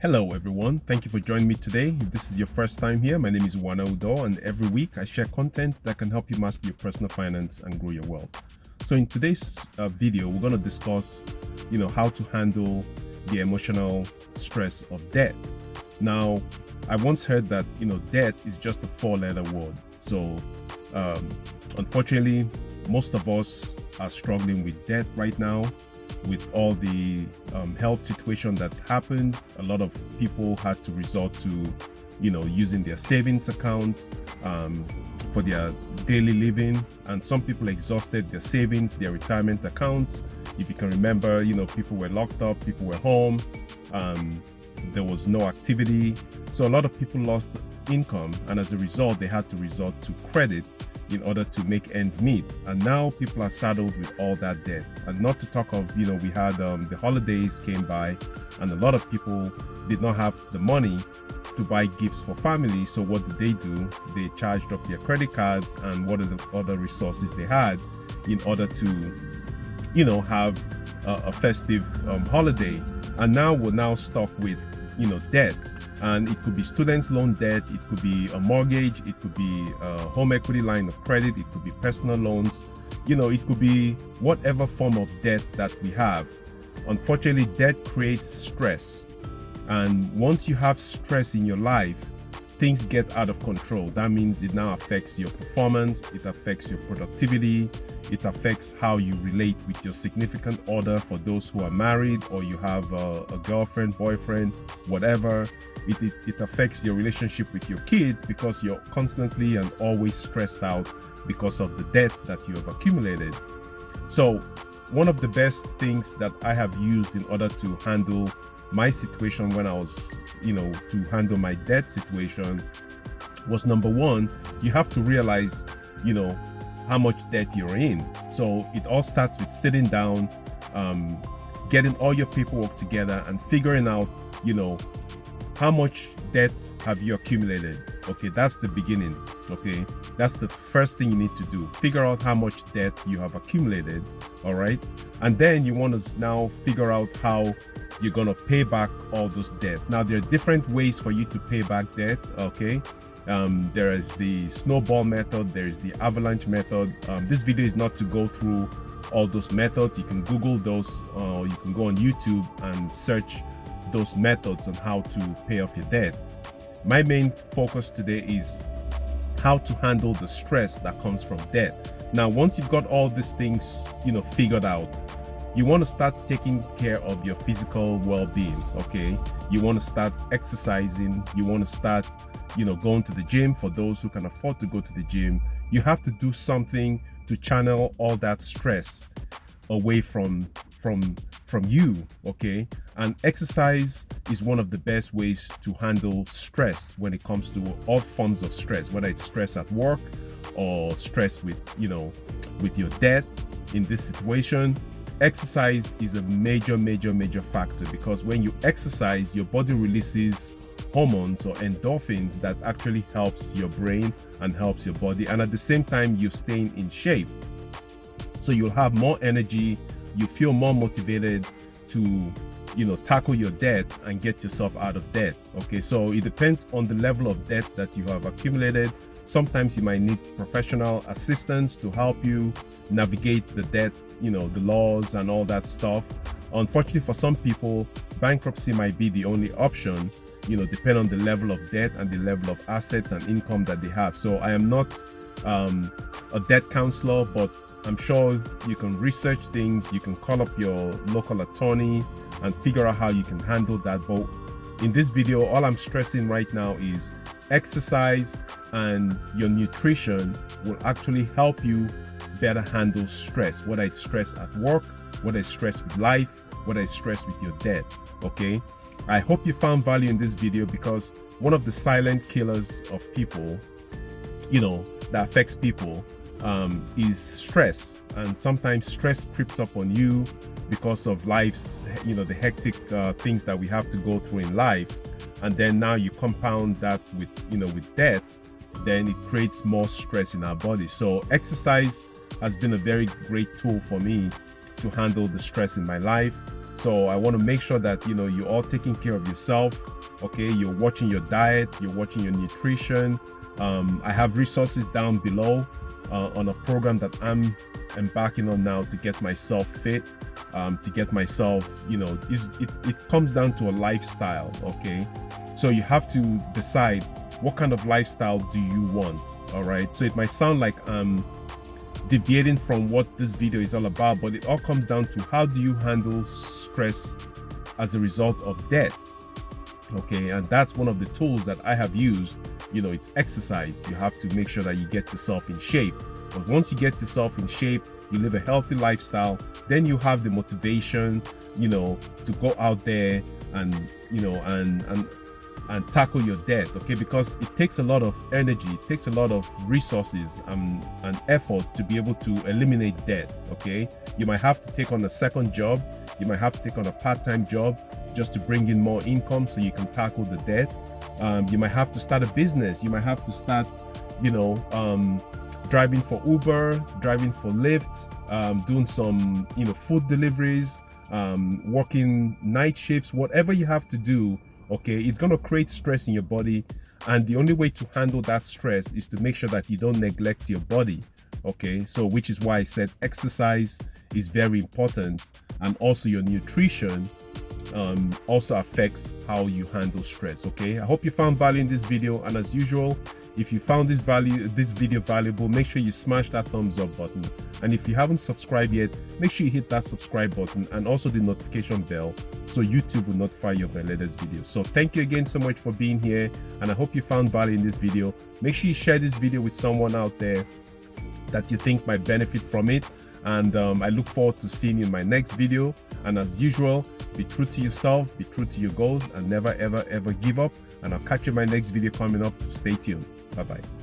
Hello everyone, thank you for joining me today. If this is your first time here, my name is Udoh, and every week I share content that can help you master your personal finance and grow your wealth. So in today's video, we're going to discuss, how to handle the emotional stress of debt. Now, I once heard that, debt is just a four-letter word. So unfortunately, most of us are struggling with debt right now. With all the health situation that's happened, a lot of people had to resort to, using their savings account for their daily living. And some people exhausted their savings, their retirement accounts. If you can remember, people were locked up, people were home, there was no activity. So a lot of people lost income, and as a result, they had to resort to credit in order to make ends meet. And now people are saddled with all that debt. And not to talk of, we had the holidays came by, and a lot of people did not have the money to buy gifts for family. So what did they do? They charged up their credit cards and what are the other resources they had in order to, have a festive holiday. And now we're now stuck with, debt. And it could be students' loan debt, it could be a mortgage, it could be a home equity line of credit, it could be personal loans, it could be whatever form of debt that we have. Unfortunately, debt creates stress. And once you have stress in your life, things get out of control. That means it now affects your performance, it affects your productivity, it affects how you relate with your significant other for those who are married, or you have a girlfriend, boyfriend, whatever. It affects your relationship with your kids because you're constantly and always stressed out because of the debt that you have accumulated. So one of the best things that I have used in order to handle my situation when I was, to handle my debt situation was, number one, you have to realize, how much debt you're in. So it all starts with sitting down, getting all your paperwork together and figuring out, how much debt have you accumulated? Okay, that's the beginning. Okay, that's the first thing you need to do. Figure out how much debt you have accumulated. All right, and then you want to now figure out how you're going to pay back all those debt. Now, there are different ways for you to pay back debt. Okay, there is the snowball method, there is the avalanche method. This video is not to go through all those methods. You can Google those, or you can go on YouTube and search those methods on how to pay off your debt. My main focus today is how to handle the stress that comes from debt. Now, once you've got all these things, figured out, you want to start taking care of your physical well-being. Okay, you want to start exercising, you want to start, going to the gym. For those who can afford to go to the gym, you have to do something to channel all that stress away from you. Okay, and exercise is one of the best ways to handle stress when it comes to all forms of stress, whether it's stress at work or stress with your debt. In this situation, exercise is a major factor, because when you exercise, your body releases hormones or endorphins that actually helps your brain and helps your body, and at the same time you're staying in shape. So you'll have more energy, you feel more motivated to tackle your debt and get yourself out of debt. Okay, so it depends on the level of debt that you have accumulated. Sometimes you might need professional assistance to help you navigate the debt, the laws and all that stuff. Unfortunately, for some people, bankruptcy might be the only option, depending on the level of debt and the level of assets and income that they have. So I am not a debt counselor, but I'm sure you can research things, you can call up your local attorney and figure out how you can handle that. But in this video, all I'm stressing right now is exercise and your nutrition will actually help you better handle stress, whether it's stress at work, whether it's stress with life, whether it's stress with your debt. Okay, I hope you found value in this video, because one of the silent killers of people, that affects people, is stress. And sometimes stress creeps up on you because of life's, the hectic things that we have to go through in life. And then now you compound that with, with debt, then it creates more stress in our body. So exercise has been a very great tool for me to handle the stress in my life. So I want to make sure that, you're all taking care of yourself. Okay, you're watching your diet, you're watching your nutrition. I have resources down below on a program that I'm embarking on now to get myself fit, to get myself, it comes down to a lifestyle. Okay, so you have to decide what kind of lifestyle do you want. All right, so it might sound like I'm deviating from what this video is all about, but it all comes down to how do you handle stress as a result of debt. Okay, and that's one of the tools that I have used. It's exercise. You have to make sure that you get yourself in shape. But once you get yourself in shape, you live a healthy lifestyle, then you have the motivation, to go out there and tackle your debt. Okay, because it takes a lot of energy, it takes a lot of resources and effort to be able to eliminate debt. Okay, you might have to take on a second job, you might have to take on a part-time job just to bring in more income so you can tackle the debt. You might have to start a business, you might have to start driving for Uber, driving for Lyft, doing some food deliveries, working night shifts, whatever you have to do. Okay, it's going to create stress in your body, and the only way to handle that stress is to make sure that you don't neglect your body. Okay, so which is why I said exercise is very important, and also your nutrition also affects how you handle stress. Okay, I hope you found value in this video, and as usual, if you found this video valuable, make sure you smash that thumbs up button, and if you haven't subscribed yet, make sure you hit that subscribe button and also the notification bell so YouTube will notify you of my latest videos. So thank you again so much for being here, and I hope you found value in this video. Make sure you share this video with someone out there that you think might benefit from it, and I look forward to seeing you in my next video. And as usual, be true to yourself, be true to your goals, and never ever give up. And I'll catch you in my next video coming up. Stay tuned. Bye bye.